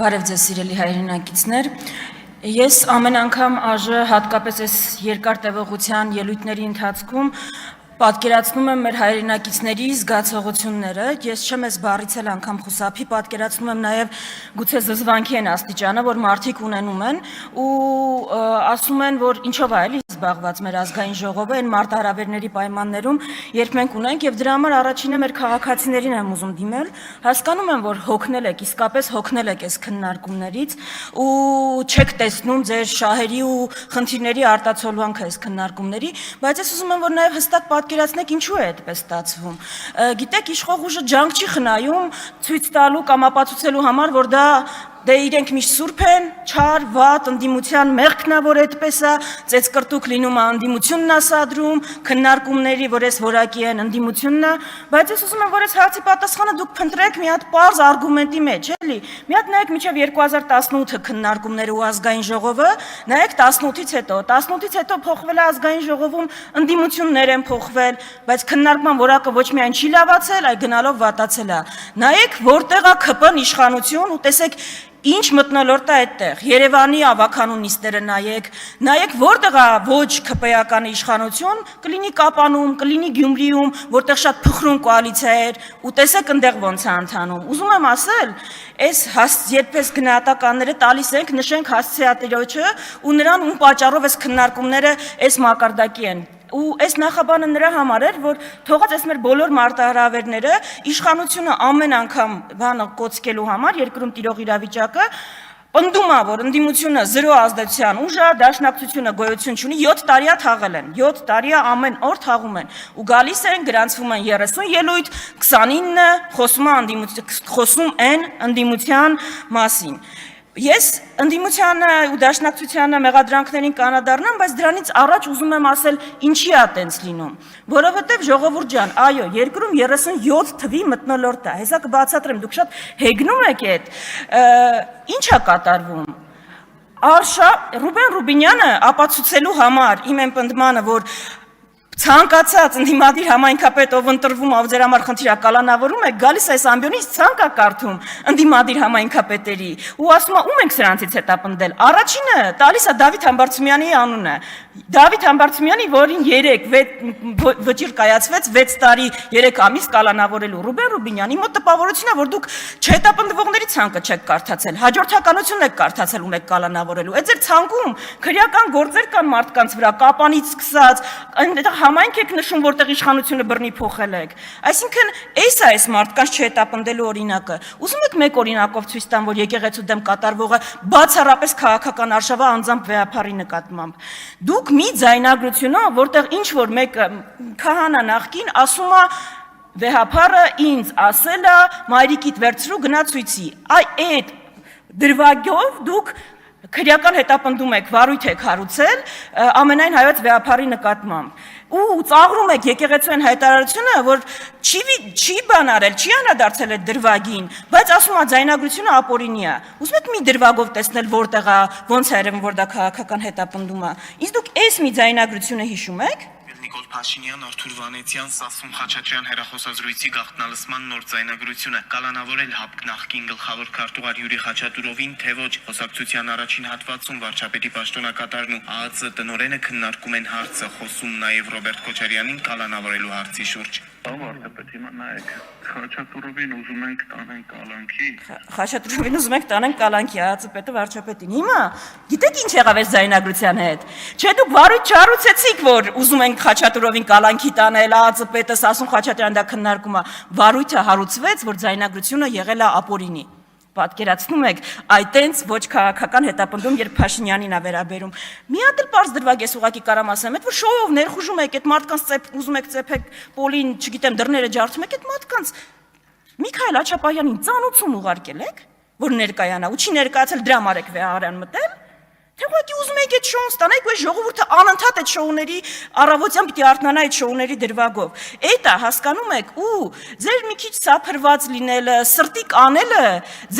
Բարև ձեզ սիրելի հայրենակիցներ, ես ամեն անգամ ԱԺ հատկապես այս երկար տևողության ելույթների ընթացքում պատկերացնում եմ մեր հայրենակիցների զգացողությունները, ես չեմ այս բառից էլ անգամ խուսափի, պատկերացնում եմ նաև գուցե զզվանքի են աստիճանը, որ մարդիկ ունենում են ու ասում են, որ ինչով է էլի զբաղված մեր ազգային ժողովը այն մարտահրավերների պայմաններում, երբ մենք ունենք եւ դրա համար առաջինը մեր քաղաքացիներին եմ ուզում դիմել, հասկանում եմ, որ հոգնել եք, իսկապես հոգնել եք այս քննարկումներից ու չեք տեսնում ձեր շահերի ու խնդիրների արտացոլանքը այս քննարկումների, բայց ես ուզում եմ, որ նաև հստակ պատկերացնեք ինչու է այդպես ստացվում։ Գիտեք, իշխող ուժը ջանք չի խնայում ցույց տալու կամ ապացուցելու համար, որ դա դե իրենք միշտ սուրբ են, չար, վատ, ընդդիմության մեղքն է, որ այդպես է, ծեծկրտուկ լինում է ընդդիմությունն է սադրում, քննարկումների, որ այս որակի են ընդդիմությունն է, բայց ես ուզում եմ, որ այս հարցի պատասխանը դուք փնտրեք մի հատ պարզ արգումենտի մեջ, էլի։ Մի հատ նայեք մինչև 2018 քննարկումները ու ազգային ժողովը, նայեք 18-ից հետո, 18-ից հետո փոխվել է ազգային ժողովում, ընդդիմություններ են փոխվել, բայց քննարկման որակը ոչ միայն չի լավացել, այլ գնալով վատացել է։ Նայեք, որտեղ է ԿՊ-ն իշխանություն ու տեսեք ինչ մտնոլորտ է այդտեղ, Երևանի ավականու նիստերը նայեք որտեղ է ոչ ԿՊ-ական իշխանություն, կլինի Կապանում, կլինի Գյումրիում, որտեղ շատ փխրուն կոալիցիա էր, ու տեսեք այնտեղ ոնց է ընթանում։ Ուզում եմ ասել, այս երբես գնահատականները տալիս ենք, նշենք հասցեատիրոջը ու նրան ում պատճառով այս քննարկումները այս մակարդակի են։ Ու այս նախաբանը նրա համար էր, որ թողած այս մեր բոլոր մարտահրավերները իշխանությունը ամեն անգամ բանը կոծկելու համար երկրում տիրող իրավիճակը պնդում է, որ ընդդիմությունը 0 ազդեցության ուժ է, դաշնակցությունը գոյություն չունի, 7 տարի է թաղել են, 7 տարի է ամեն օր թաղում են, ու գալիս են, գրանցվում են 30 ելույթ, 29-ը խոսում են ընդդիմության մասին։ Ես ընդդիմությանը ու դաշնակցությանը մեղադրանքներին կանադառնամ, բայց դրանից առաջ ուզում եմ ասել ինչի է տենց լինում, որովհետև ժողովուրդ ջան, այո, երկրում 37 թվի մթնոլորտ է, հեսա կբացատրեմ, դուք շատ հեգնում եք այդ, ինչ է կատարվում։ Ռուբեն Ռուբինյանը ապացուցելու համար իմ են պնդմանը, որ ցանկացած ընդդիմադիր համայնքապետ, ով ընտրվում ով ձեր համար խնդիր կալանավորում է, գալիս այս ամբիոնից ցանկ է կարդում ընդդիմադիր համայնքապետերի ու ասում է ում ենք սրանցից հետապնդել։ Առաջինը տալիս է Դավիթ Համբարձումյանի անունը։ Դավիթ Համբարձումյանի, որին 3 վճիռ կայացվեց 6 տարի 3 ամիս կալանավորելու Ռուբեն Ռուբինյանի մոտ տպավորությունն է, որ դուք չհետապնդվողների ցանկը չեք կարդացել, հաջորդականությունն եք կարդացել ում եք կալանավորելու։ Այդ ձեր ցանկում քրեական գործեր կան մարդկանց վրա, կապանից սկսած, այնտեղ համայնք եք նշում, որտեղ իշխանությունը բռնի փոխել եք։ Այսինքն, այս է այս մարդկանց չհետապնդելու օրինակը։ Ուզում եք մեկ օրինակով ցույց տամ, որ եկեղեցու դեմ կատարվողը բացառապես քաղաքական արշավը անձամբ վեհապարի նկատմամբ։ Դուք մի ձայնագրությունով, որտեղ ինչ որ մեկը քահանա նախկին ասում է վեհապարը ինձ ասել է մայրիկիդ վերցրու գնա ցույցի։ Այդ դրվագով դուք քրեական հետապնդում եք, վարույթ եք հարուցել ամենայն հայոց վեհապարի նկատմամբ։ Ու ծաղրում եք եկեղեցու հայտարարությունը, որ չի բան արել, չի անդրադարձել այդ դրվագին, բայց ասում է ձայնագրությունը ապօրինի է։ Ուզում եք մի դրվագով տեսնել որտեղ է, ոնց է երևում, որ դա քաղաքական հետապնդում է։ Իսկ դուք այս մի ձայնագրությունը հիշում եք։ Նիկոլ Փաշինյան, Արթուր Վանեցյան, Սասուն Խաչատրյան հեռախոսազրույցի գաղտնալսման նոր ձայնագրությունը կալանավորել ՀԱՊԿ նախկին գլխավոր քարտուղար Յուրի Խաչատուրովին, թե ոչ խոսակցության առաջին հատվածում վարչապետի պաշտոնակատարն ու ԱԱԾ տնօրենը քննարկում են հարցը, խոսում նաև Ռոբերտ Քոչարյանին կալանավորելու հարցի շուրջ։ Վարչապետ, հիմա նայեք, Խաչատուրովին ուզում ենք տանեն կալանքի։ Խաչատուրովին ուզում ենք տանեն կալանքի, ԱԱԾ-պետը վարչապետին։ Հիմա գիտեք ինչ եղավ այս ձայնագրության հետ։ Չէ, դուք վարույթ չառուցեցիք, որ ուզում ենք Խաչատուրովին կալանքի տանել, ԱԱԾ-պետը Սասուն Խաչատրյան դա քննարկում է։ Վարույթը հարուցվեց, որ ձայնագրությունը եղել է ապօրինի։ Պատկերացնում եք, այտենց ոչ քաղաքական հետապնդում, երբ Փաշինյանին է վերաբերում։ Մի հատ էլ պարզ դրվագ ես ուղղակի կարամ ասեմ, այդ որ շոուով ներխուժում եք, այդ մարդկանց ուզում եք ծեփեք պոլին, չգիտեմ, դռները ջարդում եք, այդ մարդկանց Միքայել Աչապահյանին ծանուցում ուղարկել եք, որ ներկայանա, ու չի ներկայացել դրա համար եք վեհարան մտել, Թե ուղղակի ուզում եք այդ շոուն ստանալ, ու ժողովուրդը անընդհատ այդ շոուների առավոտյան պիտի արթնանա այդ շոուների դրվագով։ Այդ է, հասկանում եք, ու ձեր մի քիչ սափրված լինելը, սրտի կանելը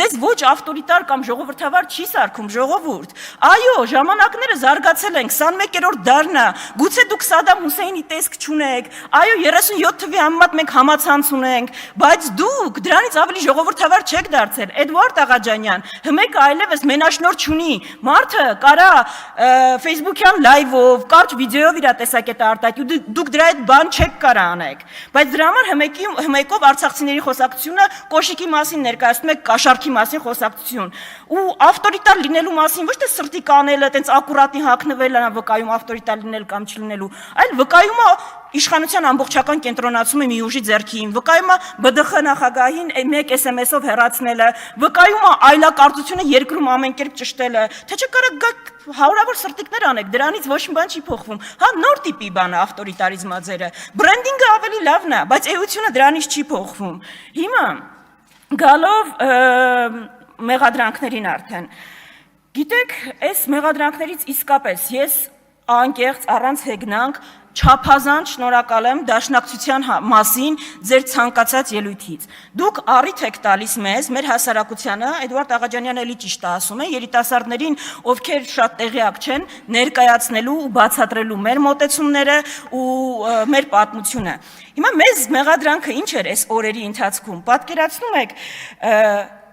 ձեզ ոչ ավտորիտար կամ ժողովրդավար չի սարքում, ժողովուրդ։ Այո, ժամանակները զարգացել են, 21-րդ դարն է, գուցե դուք Սադամ Հուսեյնի տեսք չունեք, այո, 37 թվի համեմատ մենք համացանց ունենք, բայց դուք դրանից ավելի ժողովրդավար չեք դարձել։ Էդվարդ Աղաջանյան, հմեկը այլևս մենաշնորհ չունի, մարդը կարա Facebook-յան լայվով, կարճ վիդեոյով իր տեսակետը արտահայտի, դուք դրա այդ բան չեք կարա անեք։ Բայց դրա համար հմեկով արցախցիների խոսակցությունը կոշիկի մասին ներկայացնում եք կաշառքի մասին խոսակցություն։ Ու ավտորիտար լինելու մասին ոչ թե սրտի կանելը, տենց ակուրատի հագնվելը վկայում ավտորիտար լինել կամ չլինելու, այլ վկայում է իշխանության ամբողջական կենտրոնացումը մի ուժի ձեռքին, վկայում է ԲԴԽ նախագահին մեկ SMS-ով հեռացնելը, վկայում է այլակարծությունը երկրում ամեն կերպ ճշտելը, թե չկարեք գաք հարյուրավոր սրտիկներ անեք, դրանից ոչ մի բան չի փոխվում։ Հա, նոր տիպի բան է ավտորիտարիզմաձերը, բրենդինգը ավելի լավն է, բայց էությունը դրանից չի փոխվում։ Հիմա գալով մեղադրանքներին արդեն, գիտեք, այս մեղադրանքներից իսկապես ես անկեղծ առանց հեգնանք չափազանց շնորհակալ եմ դաշնակցության մասին ձեր ցանկացած ելույթից։ Դուք առիթ եք տալիս մեզ, մեր հասարակությանը, Էդվարդ Աղաջանյանը էլի ճիշտ է ասում է, երիտասարդներին, ովքեր շատ տեղյակ չեն, ներկայացնելու ու բացատրելու մեր մոտեցումները ու մեր պատմությունը։ Հիմա մեզ մեղադրանքը ինչ էր այս օրերի ընթացքում։ Պատկերացնում եք,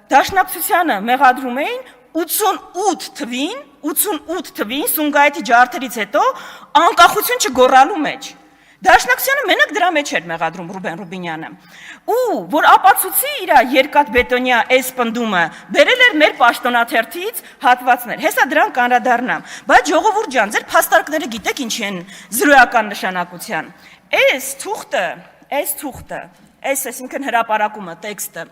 դաշնակցությանը մեղադրում էին 88 թվին Սումգայիթի ջարդերից հետո անկախություն չգոռալու մեջ։ Դաշնակցությանը մենակ դրա մեջ էր մեղադրում Ռուբեն Ռուբինյանը։ Ու որ ապացուցի իր երկաթբետոնյա այս պնդումը, բերել էր մեր պաշտոնաթերթից հատվածներ։ Հեսա դրան կանրադառնամ։ Բայց ժողովուրդ ջան, ձեր փաստարկները գիտեք ինչի են զրոյական նշանակության։ Այս թուղթը այսինքն հրապարակումը, տեքստը,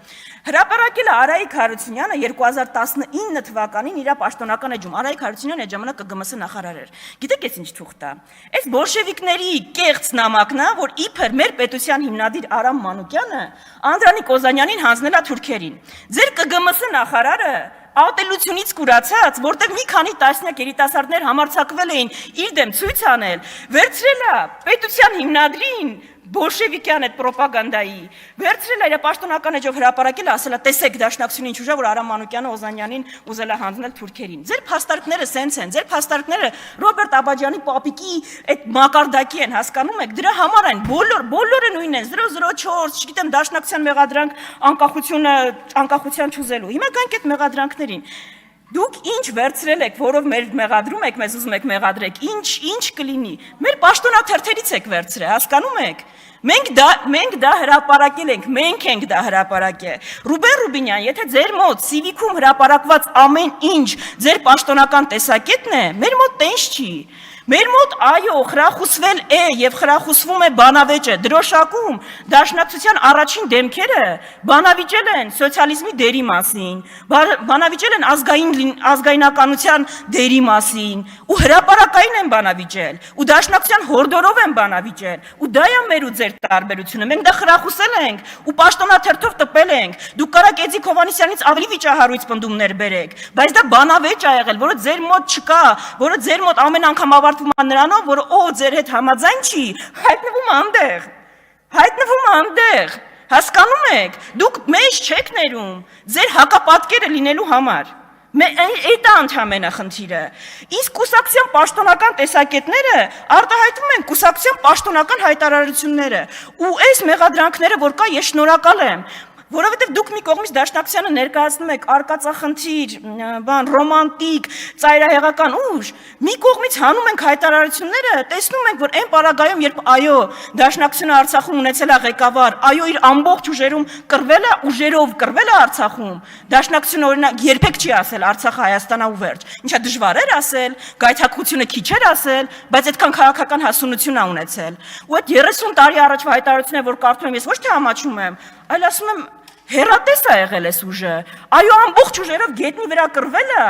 հրապարակել է Արայիկ Հարությունյանը 2019 թվականին իր պաշտոնական էջում, Արայիկ Հարությունյանը այդ ժամանակ ԿԳՄՍ նախարար էր։ Գիտեք այս ինչ թուղթ է։ Այս բոլշևիկների կեղծ նամակն է, որ իբր մեր պետության հիմնադիր Արամ Մանուկյանը Անդրանիկ Օզանյանին հանձնել է թուրքերին։ Ձեր ԿԳՄՍ նախարարը ատելությունից կուրացած, որտեղ մի քանի տասնյակ երիտասարդներ համարձակվել էին իր դեմ ցույց անել, վերցրել է պետության հիմնադրին բոլշևիկյան այդ պրոպագանդայի, վերցրել է իր պաշտոնական էջով հրապարակել, ասել է տեսեք դաշնակցությունը ինչ ուժա, որ Արամ Մանուկյանը Օզանյանին ուզել է հանձնել թուրքերին։ Ձեր փաստարկները սենց են, ձեր փաստարկները Ռոբերտ Աբաջյանի պապիկի այդ մակարդակի են, հասկանում եք, դրա համար են, բոլորը նույնն են, 004, չգիտեմ, դաշնակցության մեղադրանք անկախության չուզելու։ Հիմա գանք այդ մեղադրանքներին։ Դուք ինչ վերցրել եք, որով մեր մեղադրում եք, մեզ ուզում եք մեղադրեք, ինչ կլինի։ Մեր պաշտոնաթերթերից եք վերցրել, հասկանում եք։ Մենք դա հրապարակել ենք, մենք ենք դա հրապարակել։ Ռուբեն Ռուբինյան, եթե ձեր մոտ Civic-ում հրապարակված ամեն ինչ ձեր պաշտոնական տեսակետն է, մեր մոտ տենց չի։ Մեր մոտ այո, խրախուսվել է եւ խրախուսվում է բանավեճը, դրոշակում դաշնակցության առաջին դեմքերը բանավիճել են սոցիալիզմի դերի մասին, բանավիճել են ազգայնականության դերի մասին, ու հրապարակային են բանավիճել, ու դաշնակցության հորդորով են բանավիճել, ու դա է մեր ու ձեր տարբերությունը, մենք դա խրախուսել ենք, ու պաշտոնաթերթով տպել ենք, դուք կարաք Էդիկ Հովհաննիսյանից ավելի վիճահարույց պնդումներ բերեք, բայց դա բանավեճ ա եղել, որը ձեր մոտ չկա, որը ձեր մոտ ամեն անգամ նրանով, որ ձեր հետ համաձայն չի, հայտնվում անտեղ, հասկանում եք, դուք մեզ չեք ներում, ձեր հակապատկերը լինելու համար, այդ է ընդհանրախնդիրը, իսկ կուսակցության պաշտոնական տեսակետները արտահայտվում են կուսակցության պաշտոնական հայտարարությունները, ու այս մեղադրանքները, որ կա, ես շնորհակալ եմ, որովհետև դուք մի կողմից դաշնակցությանը ներկայացնում եք արկածախնդիր, ռոմանտիկ, ծայրահեղական ուժ, մի կողմից հանում ենք հայտարարությունները, տեսնում ենք, որ այն պարագայում, երբ այո, դաշնակցությունը Արցախում ունեցել է ղեկավար, այո, իր ամբողջ ուժերով կռվել է Արցախում, դաշնակցությունը օրինակ երբեք չի ասել Արցախը Հայաստանա ու վերջ, ինչա դժվար էր ասել, գայթակղությունը քիչ էր ասել, բայց այդքան քաղաքական հասունություն է ունեցել, ու այդ 30 տարի առաջվա հայտարարությունները, որ կարդում եմ, ես ոչ թե ամաչում եմ, այլ ասում եմ հերատես է եղել այս ուժը, այո ամբողջ ուժերով գետնի վրա կռվել է,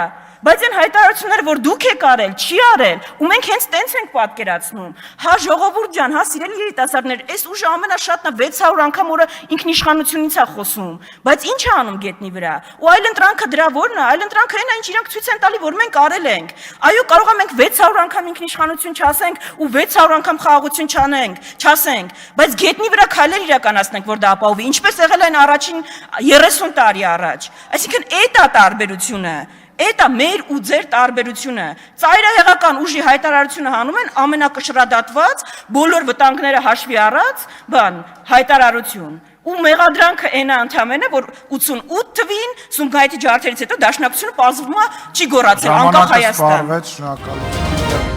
Բայց այն հայտարարությունները, որ դուք եք արել, չի արել, ու մենք հենց տենց ենք պատկերացնում։ Հա ժողովուրդ ջան, հա սիրելի երիտասարդներ, այս ուժը ամենաշատն է 600 անգամ օրը ինքնիշխանությունից է խոսում, բայց ինչ է անում գետնի վրա։ Ու այլընտրանքը դրա որն է, այլընտրանքը այն է, ինչ իրանք ցույց են տալի, որ մենք արել ենք։ Այո, կարող է մենք 600 անգամ ինքնիշխանություն չասենք ու 600 անգամ խաղաղություն չասենք, բայց գետնի վրա քայլեր իրականացնենք, որ դա ապահովի, ինչպես եղել այն առաջին 30 տարի առաջ։ Այսինքն այդ է տարբերությունը։ Էդ է մեր ու ձեր տարբերությունը։ Ծայրահեղական ուժի հայտարարությունը հանում են ամենակշռադատված, բոլոր վտանգները հաշվի առած, հայտարարություն։ Ու մեղադրանքը այն է ընդհանրապես, որ 88 թվին Սումգայիթի ջարդերից հետո դաշնակցությունը պարզվում է չի գոռացել անկախ Հայաստան։ Ժամանակը սպառվեց, շնորհակալ եմ։